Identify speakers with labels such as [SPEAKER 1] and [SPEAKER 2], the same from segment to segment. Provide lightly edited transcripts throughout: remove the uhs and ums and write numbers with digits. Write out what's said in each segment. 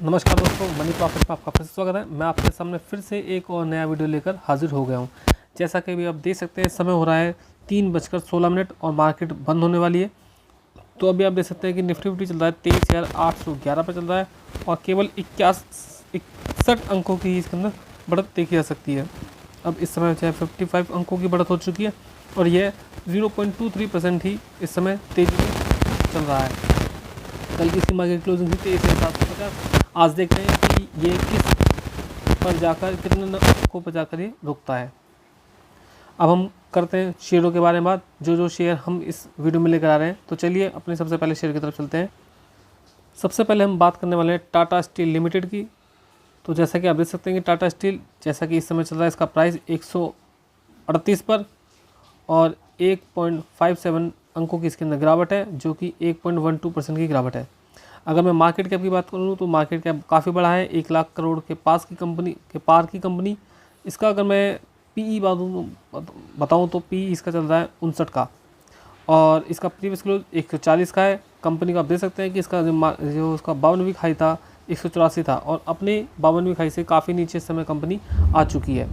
[SPEAKER 1] नमस्कार दोस्तों, money profit में आपका फिर से स्वागत है। मैं आपके सामने फिर से एक और नया वीडियो लेकर हाजिर हो गया हूं। जैसा कि अभी आप देख सकते हैं, समय हो रहा है 3:16 और मार्केट बंद होने वाली है। तो अभी आप देख सकते हैं कि निफ्टी फिफ्टी चल रहा है 23,811 पर चल रहा है और केवल 61 अंकों की इसके अंदर बढ़त देखी जा सकती है। अब इस समय चाहे 55 अंकों की बढ़त हो चुकी है और यह 0.23% ही इस समय तेजी में चल रहा है। कल की इसकी मार्केट क्लोजिंग थी 23,750। आज देख रहे हैं कि ये किस पर जाकर कितने अंकों पर जाकर ये रुकता है। अब हम करते हैं शेयरों के बारे में बात, जो शेयर हम इस वीडियो में लेकर आ रहे हैं। तो चलिए अपने सबसे पहले शेयर की तरफ चलते हैं। सबसे पहले हम बात करने वाले हैं टाटा स्टील लिमिटेड की। तो जैसा कि आप देख सकते हैं कि टाटा स्टील जैसा कि इस समय चल रहा है, इसका प्राइस 138 पर और 1.57 अंकों की इसके अंदर गिरावट है, जो कि 1.12% की गिरावट है। अगर मैं मार्केट कैप की बात करूँ तो मार्केट कैप काफ़ी बड़ा है, 1 लाख करोड़ के पास की कंपनी के पार की कंपनी। इसका अगर मैं पीई बताऊँ तो पीई इसका चल रहा है 59 का और इसका प्रीवियस क्लोज 140 का है। कंपनी को आप देख सकते हैं कि इसका जो उसका 52वीं हाई था 184 था और अपने 52वीं हाई से काफ़ी नीचे इस समय कंपनी आ चुकी है।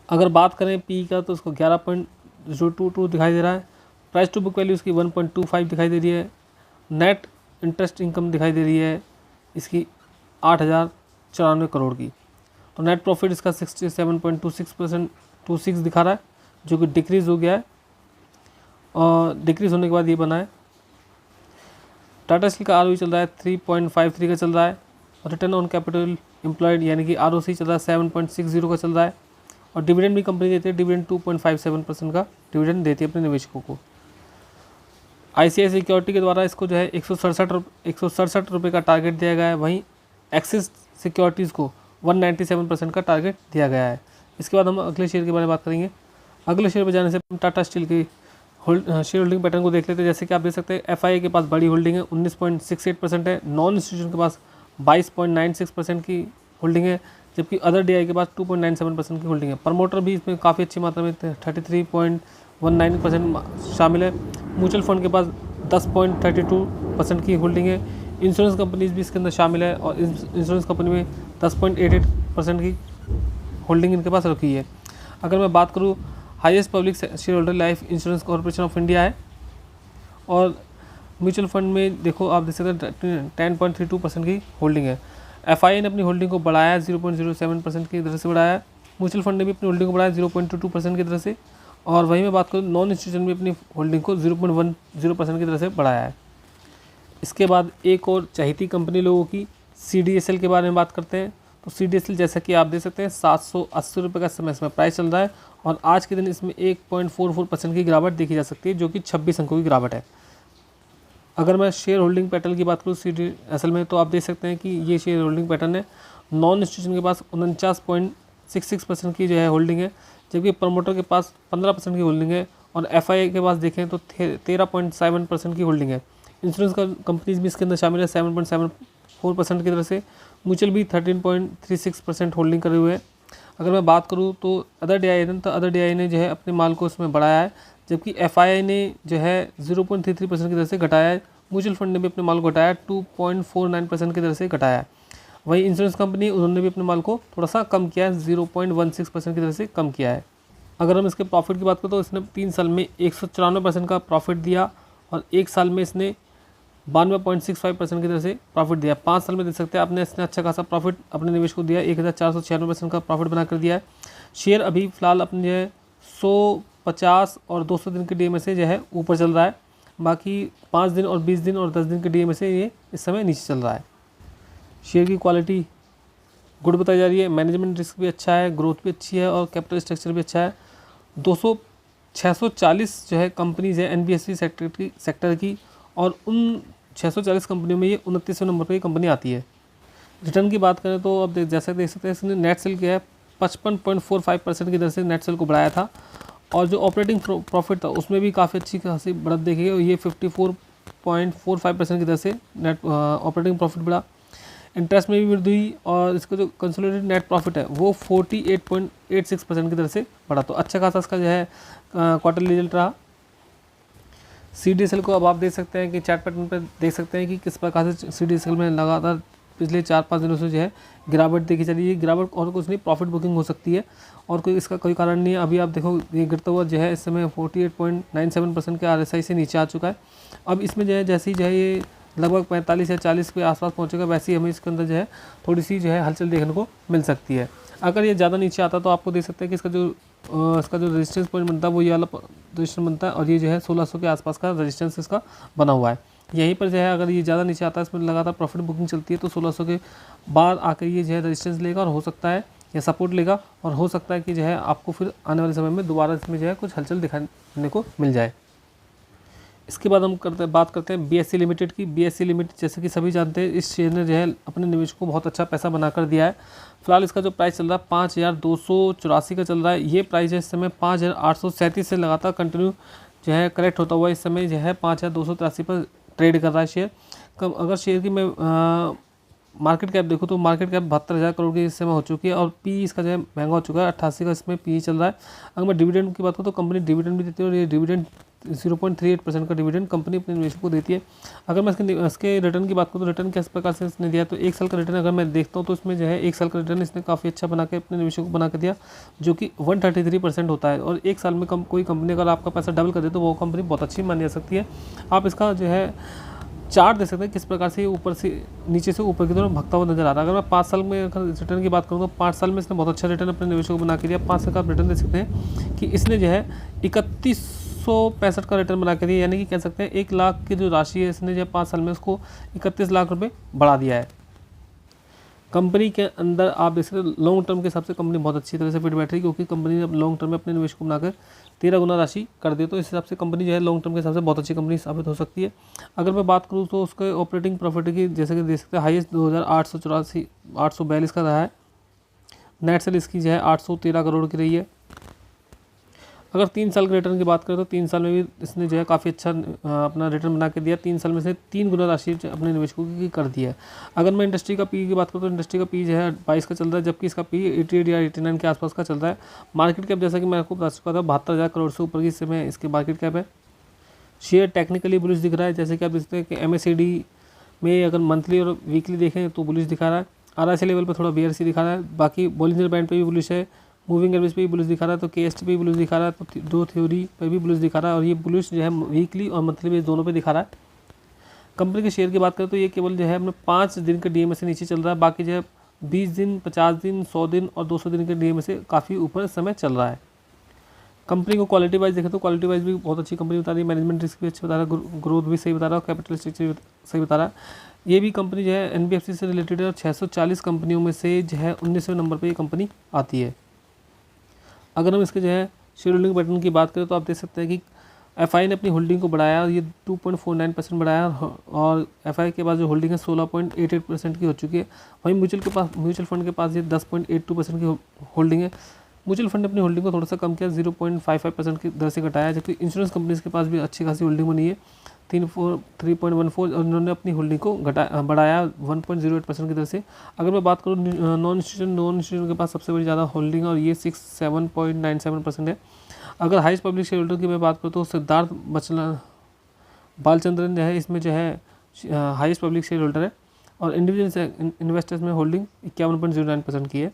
[SPEAKER 1] अगर बात करें पी का तो उसको 11.022 दिखाई दे रहा है। प्राइस टू बुक वैल्यू इसकी 1.25 दिखाई दे रही है। नेट इंटरेस्ट इनकम दिखाई दे रही है इसकी 8,094 करोड़ की। तो नेट प्रॉफिट इसका 67.26% दिखा रहा है, जो कि डिक्रीज़ हो गया है और डिक्रीज़ होने के बाद ये बना है। टाटा स्टील का आरओई चल रहा है 3.53 का चल रहा है और रिटर्न ऑन कैपिटल एम्प्लॉयड यानी कि आरओसी चल रहा है 7.60 का चल रहा है और डिविडेंड भी कंपनी देती है। डिविडेंड 2.57% का डिविडेंड देती है अपने निवेशकों को। आईसीआईसीआई सिक्योरिटी के द्वारा इसको जो है 167 रुपये का टारगेट दिया गया है। वहीं एक्सिस सिक्योरिटीज़ को 197% का टारगेट दिया गया है। इसके बाद हम अगले शेयर के बारे में बात करेंगे। अगले शेयर पर जाने से हम टाटा स्टील की शेयर होल्डिंग पैटर्न को देख लेते हैं। जैसे कि आप देख सकते हैं एफआईआई के पास बड़ी होल्डिंग है, 19.68% है। नॉन इंस्टीट्यूशन के पास 22.96% की होल्डिंग है, जबकि अदर डीआई के पास 2.97% की होल्डिंग है। प्रमोटर भी इसमें काफ़ी अच्छी मात्रा में 33.19% शामिल है। म्यूचुअल फंड के पास 10.32% की होल्डिंग है। इंश्योरेंस कंपनीज भी इसके अंदर शामिल है और इंश्योरेंस कंपनी में 10.88% की होल्डिंग इनके पास रखी है। अगर मैं बात करूँ, highest public share holder life insurance corporation of India है और म्यूचुअल फंड में देखो आप देख सकते हैं 10.32% की होल्डिंग है। एफआईआई ने अपनी होल्डिंग को बढ़ाया 0.07% की दर से बढ़ाया। म्यूचुअल फंड ने भी अपनी होल्डिंग को बढ़ाया 0.22% की दर से और वहीं मैं बात करूँ नॉन इंस्टीट्यूशन भी अपनी होल्डिंग को 0.10% की दर से बढ़ाया है। इसके बाद एक और चहेती कंपनी लोगों की CDSL के बारे में बात करते हैं। तो CDSL जैसा कि आप देख सकते हैं 780 रुपये का समय इसमें प्राइस चल रहा है और आज के दिन इसमें 1.44% की गिरावट देखी जा सकती है, जो कि 26 अंकों की गिरावट है। अगर मैं शेयर होल्डिंग पैटर्न की बात करूँ CDSL में, तो आप देख सकते हैं कि ये शेयर होल्डिंग पैटर्न है। नॉन इंस्टीट्यूशन के पास 49.66% की जो है होल्डिंग है, जबकि प्रमोटर के पास 15% की होल्डिंग है और एफआईआई के पास देखें तो 13.7% की होल्डिंग है। इंश्योरेंस का कंपनीज भी इसके अंदर शामिल है 7.74% की तरह से। म्यूचुअल भी 13.36% होल्डिंग करे हुए है। अगर मैं बात करूँ तो अदर डीआई ने जो है अपने माल को इसमें बढ़ाया है, जबकि एफआईआई ने जो है 0.33% की दर से घटाया है। म्यूचुअल फंड ने भी अपने माल को घटाया 2.49% की दर से घटाया है। वहीं इंश्योरेंस कंपनी उन्होंने भी अपने माल को थोड़ा सा कम किया है, 0.16% की दर से कम किया है। अगर हम इसके प्रॉफिट की बात करें तो इसने 3 साल में 194% का प्रॉफिट दिया और 1 साल में इसने 92.65% की तरह से प्रॉफिट दिया। 5 साल में देख सकते हैं आपने इसने अच्छा खासा प्रॉफिट अपने निवेश को दिया, 1496% का प्रॉफिट बनाकर दिया है। शेयर अभी फिलहाल अपने जो है 100, 50 और 200 दिन के डीएमए से जो है ऊपर चल रहा है। बाकी 5 दिन और 20 दिन और 10 दिन के डीएमए से ये इस समय नीचे चल रहा है। शेयर की क्वालिटी गुड बताई जा रही है, मैनेजमेंट रिस्क भी अच्छा है, ग्रोथ भी अच्छी है और कैपिटल स्ट्रक्चर भी अच्छा है। 640 जो है कंपनीज है एनबीएफसी सेक्टर की और उन 640 कंपनियों में ये 29वें नंबर पर कंपनी आती है। रिटर्न की बात करें तो अब जैसा देख सकते हैं इसने नेट सेल किया है 55.45% की दर से नेट सेल को बढ़ाया था और जो ऑपरेटिंग प्रॉफिट था उसमें भी काफ़ी अच्छी खासी बढ़त देखी है और ये 54.45% की दर से नेट ऑपरेटिंग प्रॉफिट बढ़ा। इंटरेस्ट में भी वृद्धि हुई और इसका जो कंसोलिडेटेड नेट प्रॉफिट है वो 48.86% की दर से बढ़ा। तो अच्छा खासा इसका जो है क्वार्टरली रिजल्ट रहा। CDSL को अब आप देख सकते हैं कि चार्ट पैटर्न पर देख सकते हैं कि किस प्रकार से CDSL में लगातार पिछले 4-5 दिनों से जो है गिरावट देखी चली है। गिरावट और कुछ नहीं, प्रॉफिट बुकिंग हो सकती है और कोई इसका कोई कारण नहीं है। अभी आप देखो ये गिरता हुआ जो है इस समय 48.97% के RSI से नीचे आ चुका है। अब इसमें जो है जैसे ही जो है ये लगभग 45 या 40 के आसपास पहुँचेगा, वैसे ही हमें इसके अंदर जो है थोड़ी सी जो है हलचल देखने को मिल सकती है। अगर ये ज़्यादा नीचे आता तो आपको देख सकते हैं कि इसका जो रेजिस्टेंस पॉइंट बनता है वो ये वाला रेजिस्टेंस बनता है और ये जो है 1600 के आसपास का रेजिस्टेंस इसका बना हुआ है। यहीं पर जो है अगर ये ज़्यादा नीचे आता है, इसमें लगातार प्रॉफिट बुकिंग चलती है, तो 1600 के बाद आकर ये जो है रेजिस्टेंस लेगा और हो सकता है या सपोर्ट लेगा और हो सकता है कि जो है आपको फिर आने वाले समय में दोबारा इसमें जो है कुछ हलचल दिखाने को मिल जाए। इसके बाद हम बात करते हैं BSE लिमिटेड की। BSE लिमिटेड जैसे कि सभी जानते हैं, इस शेयर ने जो है अपने निवेशकों को बहुत अच्छा पैसा बनाकर दिया है। फिलहाल इसका जो प्राइस चल रहा है 5284 का चल रहा है। ये प्राइस है इस समय 5837 से लगातार कंटिन्यू जो है करेक्ट होता हुआ इस समय जो है 5283 पर ट्रेड कर रहा है शेयर। कम अगर शेयर की मैं मार्केट कैप देखो तो मार्केट कैप 72,000 करोड़ की इस समय हो चुकी है और पी इसका जो है महंगा हो चुका है, 88 का इसमें पी चल रहा है। अगर मैं डिविडेंड की बात करूँ तो कंपनी डिविडेंड भी देती है और ये डिविडेंड 0.38% का डिविडेंड कंपनी अपने निवेशकों को देती है। अगर मैं इसके रिटर्न की बात करूँ तो रिटर्न किस प्रकार से इसने दिया, तो 1 साल का रिटर्न अगर मैं देखता हूँ तो इसमें जो है 1 साल का रिटर्न इसने काफ़ी अच्छा बना के अपने निवेशकों को बना के दिया, जो कि 133% होता है। और 1 साल में कोई कंपनी अगर आपका पैसा डबल कर दे तो वो कंपनी बहुत अच्छी मानी जा सकती है। आप इसका जो है चार्ट देख सकते हैं किस प्रकार से ऊपर से नीचे से ऊपर की तरफ भगता हुआ नजर आ रहा है। अगर मैं 5 साल में अगर रिटर्न की बात करूँ तो 5 साल में इसने बहुत अच्छा रिटर्न अपने निवेशकों को बना के दिया। 5 साल का आप रिटर्न देख सकते हैं कि इसने जो है 3165 का रिटर्न बना के दिया, यानी कि कह सकते हैं 1 लाख की जो राशि है इसने जो 5 साल में उसको 31 लाख रुपये बढ़ा दिया है। कंपनी के अंदर आप देख सकते हैं लॉन्ग टर्म के हिसाब से कंपनी बहुत अच्छी तरह से फिट बैठ रही है, क्योंकि कंपनी ने लॉन्ग टर्म में अपने निवेश को बनाकर 13 गुना राशि कर दी, तो इस हिसाब से कंपनी जो है लॉन्ग टर्म के हिसाब से बहुत अच्छी कंपनी साबित हो सकती है। अगर मैं बात करूँ तो उसके ऑपरेटिंग प्रॉफिट की जैसे कि देख सकते हैं हाईएस्ट 842 का रहा है। नेट सेल इसकी जो है 813 करोड़ की रही है। अगर 3 साल के रिटर्न की बात करें तो 3 साल में भी इसने जो है काफ़ी अच्छा अपना रिटर्न बना के दिया। 3 साल में से 3 गुना राशि अपने निवेशकों की कर दी है। अगर मैं इंडस्ट्री का पी की बात करूँ तो इंडस्ट्री का पी जो है 22 का चल रहा है, जबकि इसका पी 88 या 89 के आसपास का चल रहा है। मार्केट कैप जैसा कि मैं आपको बता चुका था 72,000 करोड़ से ऊपर की समय इसकी मार्केट कैप है। शेयर टेक्निकली बुलिश दिख रहा है, जैसे कि आप देखते हैं कि MACD में अगर मंथली और वीकली देखें तो बुलिश दिखा रहा है। RSI लेवल पर थोड़ा बेयरसी दिखा रहा है। बाकी बॉलिंजर बैंड पे भी बुलिश है, मूविंग एवरेज पे भी बुलिश दिखा रहा है, तो KST पे भी बुलिश दिखा रहा है, तो दो थ्योरी पे भी बुलिश दिखा रहा है और ये बुलिश जो है वीकली और मंथली बेस दोनों पे दिखा रहा है। कंपनी के शेयर की बात करें तो ये केवल जो है अपने 5 दिन के DMA से नीचे चल रहा है, बाकी जो है 20 दिन 50 दिन 100 दिन और 200 दिन के DMA से काफ़ी ऊपर समय चल रहा है। कंपनी को क्वालिटी वाइज देखें तो क्वालिटी वाइज भी बहुत अच्छी कंपनी बता रही है। मैनेजमेंट रिस्क भी अच्छी बता रहा है, ग्रोथ भी सही बता रहा है, कैपिटल स्ट्रक्चर सही बता रहा है। ये भी कंपनी जो है NBFC से रिलेटेड है और 640 कंपनियों में से जो है 19वें नंबर पर ये कंपनी आती है। अगर हम इसके जो है शेयर होल्डिंग पैटर्न की बात करें तो आप देख सकते हैं कि FI ने अपनी होल्डिंग को बढ़ाया और ये 2.49% बढ़ाया और FI के पास जो होल्डिंग है 16.88% की हो चुकी है। वहीं म्यूचुअल फंड के पास ये 10.82% की होल्डिंग है। म्यूचुअल फंड ने अपनी होल्डिंग को थोड़ा सा कम किया, 0.55% की दर से घटाया, जबकि इंश्योरेंस कंपनीज के पास भी अच्छी खासी होल्डिंग बनी है 3.14 और उन्होंने अपनी होल्डिंग को बढ़ाया 1.08% की दर से। अगर मैं बात करूँ नॉन इंस्टीट्यूशन के पास सबसे बड़ी ज़्यादा होल्डिंग है और ये 7.97% है। अगर हाईएस्ट पब्लिक शेयर होल्डर की मैं बात करूँ तो सिद्धार्थ बालचंद्रन जो है इसमें जो है हाईएस्ट पब्लिक शेयर होल्डर है और इंडिविजुअल इन्वेस्टर्स में होल्डिंग 51.09% की है।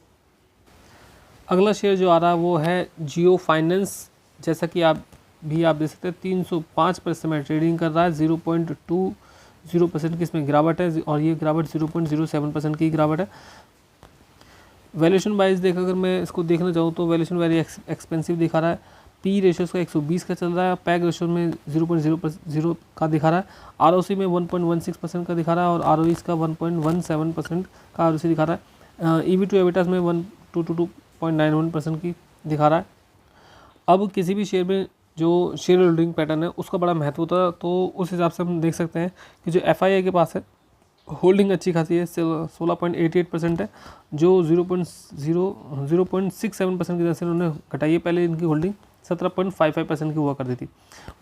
[SPEAKER 1] अगला शेयर जो आ रहा है वो है जियो फाइनेंस। जैसा कि आप देख सकते हैं 305 पर समय ट्रेडिंग कर रहा है, 0.20% की इसमें गिरावट है और ये गिरावट 0.07% की गिरावट है। वैल्यूएशन वाइज देख अगर मैं इसको देखना चाहूँ तो वैल्यूएशन वेरी एक्सपेंसिव दिखा रहा है। पी रेशियोज़ का 120 का चल रहा है, पैग रेशियो में 0.0 का दिखा रहा है, ROC में 1.16% का दिखा रहा है और ROE इसका 1.17% का ROC दिखा रहा है। EV to EBITDA में 1.291% की दिखा रहा है। अब किसी भी शेयर में जो शेयर होल्डिंग पैटर्न है उसका बड़ा महत्व होता है, तो उस हिसाब से हम देख सकते हैं कि जो FII के पास है होल्डिंग अच्छी खासी है, 16.88% है, जो 0.67% की दर से उन्होंने घटाई है। पहले इनकी होल्डिंग 17.55% की हुआ करती थी।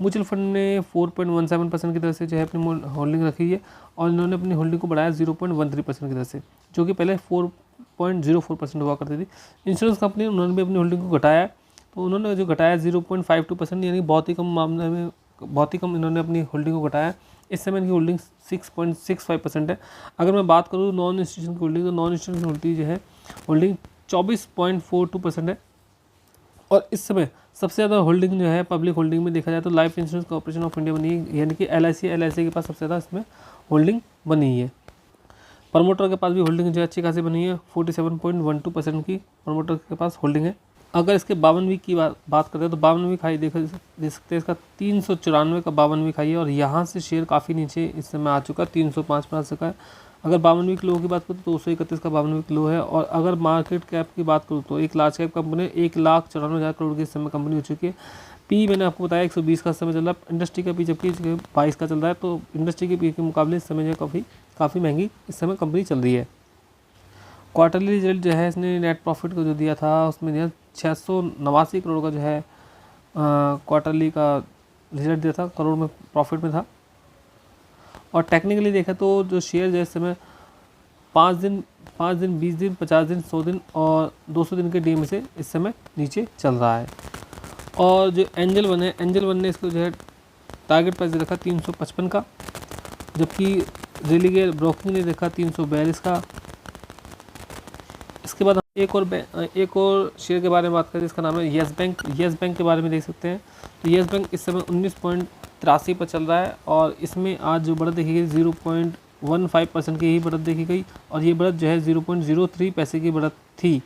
[SPEAKER 1] म्यूचुअल फंड ने 4.17% की दर से जो है अपनी होल्डिंग रखी है और इन्होंने अपनी होल्डिंग को बढ़ाया 0.13% की दर से, जो कि पहले 4.04% हुआ करती थी। इंश्योरेंस कंपनी उन्होंने भी अपनी होल्डिंग को घटाया, तो उन्होंने जो घटाया 0.52%, यानी बहुत ही कम मामले में बहुत ही कम इन्होंने अपनी होल्डिंग को घटाया। इस समय इनकी होल्डिंग 6.65% है। अगर मैं बात करूँ नॉन इंस्टीट्यूशन की होल्डिंग, तो नॉन इंस्टीट्यूशन की होल्डिंग जो है होल्डिंग 24.42% है। और इस समय सबसे ज़्यादा होल्डिंग जो है पब्लिक होल्डिंग में देखा जाए तो life insurance corporation of India बनी है, यानी कि LIC के पास सबसे ज़्यादा इसमें होल्डिंग बनी है। प्रमोटर के पास भी होल्डिंग जो है अच्छी खासी बनी है, 47.12% की प्रमोटर के पास होल्डिंग है। अगर इसके 52वीं की बात करते हैं तो 52वीं खाई देख सकते हैं, इसका 394 का 52वीं खाई है और यहाँ से शेयर काफ़ी नीचे इस समय आ चुका है, 305 पर आ चुका है। अगर 52वीं किलो की बात करूँ तो 231 का 52वीं किलो है। और अगर मार्केट कैप की बात करूँ तो एक लार्ज कैप कंपनी 1,94,000 करोड़ की इस समय कंपनी हो चुकी है। पी मैंने आपको बताया 120 का समय चल रहा है, इंडस्ट्री का पी जबकि 22 का चल रहा है, तो इंडस्ट्री के पी के मुकाबले इस समय जो काफ़ी महंगी इस समय कंपनी चल रही है। क्वार्टरली रिजल्ट जो है इसने नेट प्रॉफिट को जो दिया था उसमें दिया 689 करोड़ का जो है क्वार्टरली का रिजल्ट दिया था, करोड़ में प्रॉफिट में था। और टेक्निकली देखा तो जो शेयर जो इस समय 5 दिन 20 दिन 50 दिन 100 दिन और 200 दिन के डीएमए से इस समय नीचे चल रहा है। और जो एंजल वन ने इसको जो है टारगेट प्राइस रखा 355 का, जबकि रेलिगेयर ब्रोकिंग ने देखा 342 का। इसके बाद हम एक और शेयर के बारे में बात करें जिसका नाम है येस बैंक के बारे में देख सकते हैं। तो येस बैंक इस समय 19.83 पर चल रहा है और इसमें आज जो बढ़त देखी गई 0.15% की ही बढ़त देखी गई और ये बढ़त जो है 0.03 पैसे की बढ़त थी।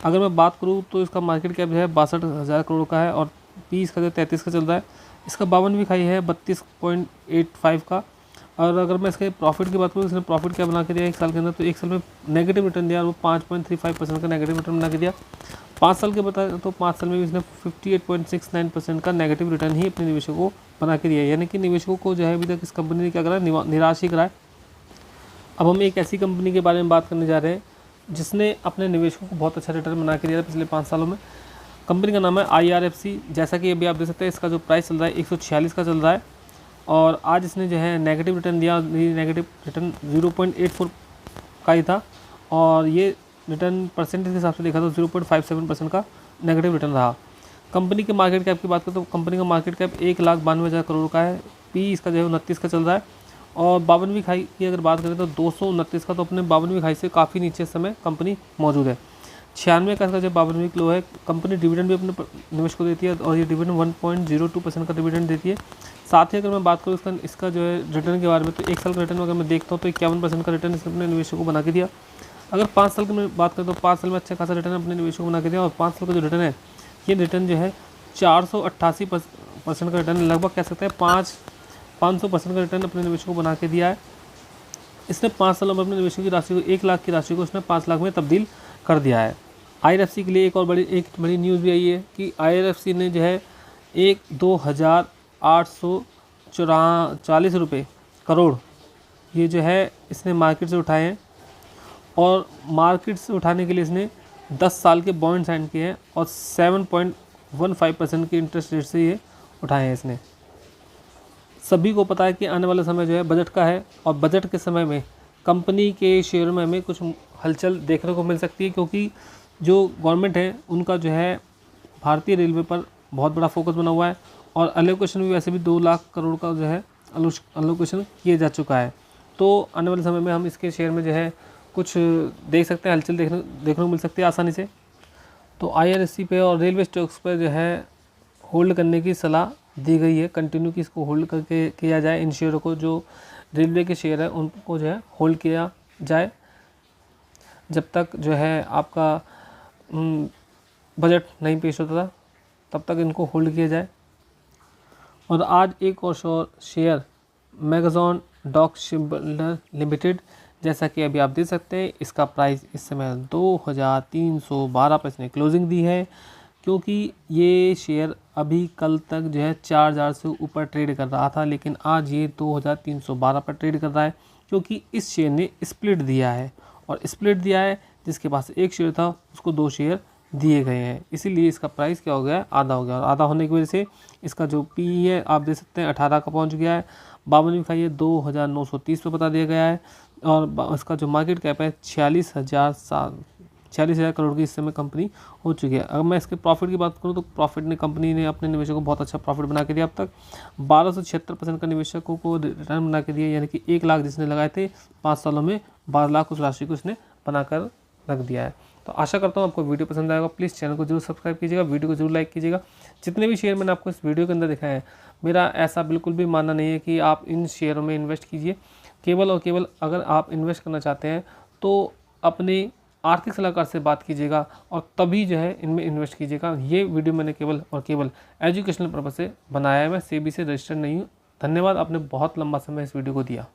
[SPEAKER 1] अगर मैं बात करूँ तो इसका मार्केट कैप जो है 62,000 करोड़ का है और पी इसका जो 33 का चल रहा है। इसका 52वीं खाई है 32.85 का। और अगर मैं इसके प्रॉफिट की बात करूँ, इसने प्रॉफिट क्या बना के दिया एक साल के अंदर, तो एक साल में नेगेटिव रिटर्न दिया और वो 5.35% का नेगेटिव रिटर्न बना के दिया। 5 साल के बताए तो 5 साल में भी इसने 58.69% का नेगेटिव रिटर्न ही अपने निवेशकों को बना के दिया, यानी कि निवेशकों को जो है अभी तक इस कंपनी ने क्या करा, निराश ही कराए। अब हम एक ऐसी कंपनी के बारे में बात करने जा रहे हैं जिसने अपने निवेशकों को बहुत अच्छा रिटर्न बना के दिया पिछले 5 सालों में। कंपनी का नाम है IRFC। जैसा कि अभी आप देख सकते हैं इसका जो प्राइस चल रहा है 146 का चल रहा है और आज इसने जो है नेगेटिव रिटर्न दिया, नेगेटिव रिटर्न 0.84 का ही था और ये रिटर्न परसेंटेज के हिसाब से देखा तो 0.57% का नेगेटिव रिटर्न रहा। कंपनी के मार्केट कैप की बात करें तो कंपनी का मार्केट कैप 1,92,000 करोड़ का है, पी इसका जो है 29 का चल रहा है। और 52वीं खाई की अगर बात करें तो 229 का, तो अपने 52वीं खाई से काफ़ी नीचे इस समय कंपनी मौजूद है। 96 का इसका जो 52वीं किलो है। कंपनी डिविडेंड भी अपने निवेश को देती है और ये डिविडेंड 1.02% का डिविडेंड देती है। साथ ही अगर मैं बात करूँ इसका जो है रिटर्न के बारे में, तो एक साल का रिटर्न अगर मैं देखता हूँ तो 51% का रिटर्न इसने अपने निवेशकों को बना के दिया। अगर 5 साल की मैं बात करें तो 5 साल में अच्छा खासा रिटर्न अपने निवेशकों को बना के दिया और 5 साल का जो रिटर्न है ये रिटर्न जो है 488% का रिटर्न, लगभग कह सकते हैं 500% का रिटर्न अपने निवेशकों को बना के दिया है। इसने 5 सालों में अपने निवेशों की राशि को 1 लाख की राशि को इसने 5 लाख में तब्दील कर दिया है। IRFC के लिए एक बड़ी न्यूज़ भी आई है कि IRFC ने जो है 2,840 रुपये करोड़ ये जो है इसने मार्केट से उठाए हैं और मार्केट से उठाने के लिए इसने 10 साल के बॉन्ड साइन किए हैं और 7.15% की इंटरेस्ट रेट से ये उठाए हैं इसने। सभी को पता है कि आने वाला समय जो है बजट का है और बजट के समय में कंपनी के शेयर में हमें कुछ हलचल देखने को मिल सकती है, क्योंकि जो गवर्नमेंट है उनका जो है भारतीय रेलवे पर बहुत बड़ा फोकस बना हुआ है और एलोकेशन भी वैसे भी 2 लाख करोड़ का जो है एलोकेशन किया जा चुका है। तो आने वाले समय में हम इसके शेयर में जो है कुछ देख सकते हैं, हलचल देखने को मिल सकती है आसानी से। तो IRFC पे और रेलवे स्टॉक्स पर जो है होल्ड करने की सलाह दी गई है, कंटिन्यू की इसको होल्ड करके किया जाए। इन शेयरों को जो रेलवे के शेयर है उनको जो है होल्ड किया जाए जब तक जो है आपका बजट नहीं पेश होता था, तब तक इनको होल्ड किया जाए। और आज एक और शेयर मैगज़ॉन डॉक शिपबिल्डर लिमिटेड, जैसा कि अभी आप देख सकते हैं इसका प्राइस इस समय 2,312 पर इसने क्लोजिंग दी है, क्योंकि ये शेयर अभी कल तक जो है 4,000 से ऊपर ट्रेड कर रहा था, लेकिन आज ये 2,312 पर ट्रेड कर रहा है, क्योंकि इस शेयर ने स्प्लिट दिया है और स्प्लिट दिया है जिसके पास एक शेयर था उसको 2 शेयर दिए गए हैं, इसीलिए इसका प्राइस क्या हो गया, आधा हो गया। और आधा होने की वजह से इसका जो पी है आप देख सकते हैं 18 का पहुंच गया है। 52वीं खाई है 2,930 पे बता दिया गया है और इसका जो मार्केट कैप है 46,000 46,000 करोड़ की इस समय कंपनी हो चुकी है। अगर मैं इसके प्रॉफिट की बात करूँ तो प्रॉफिट ने कंपनी ने अपने निवेशकों को बहुत अच्छा प्रॉफिट बना के दिया। अब तक 1276% का निवेशकों को रिटर्न बना के दिया, यानी कि 1 लाख जिसने लगाए थे 5 सालों में 12 लाख उस राशि को उसने बनाकर रख दिया है। तो आशा करता हूँ आपको वीडियो पसंद आएगा। प्लीज़ चैनल को जरूर सब्सक्राइब कीजिएगा, वीडियो को जरूर लाइक कीजिएगा। जितने भी शेयर मैंने आपको इस वीडियो के अंदर दिखाए हैं, मेरा ऐसा बिल्कुल भी मानना नहीं है कि आप इन शेयरों में इन्वेस्ट कीजिए। केवल और केवल अगर आप इन्वेस्ट करना चाहते हैं तो अपने आर्थिक सलाहकार से बात कीजिएगा और तभी जो है इनमें इन्वेस्ट कीजिएगा। ये वीडियो मैंने केवल और केवल एजुकेशनल पर्पज़ से बनाया है, मैं सेबी से रजिस्टर्ड नहीं हूँ। धन्यवाद, आपने बहुत लंबा समय इस वीडियो को दिया।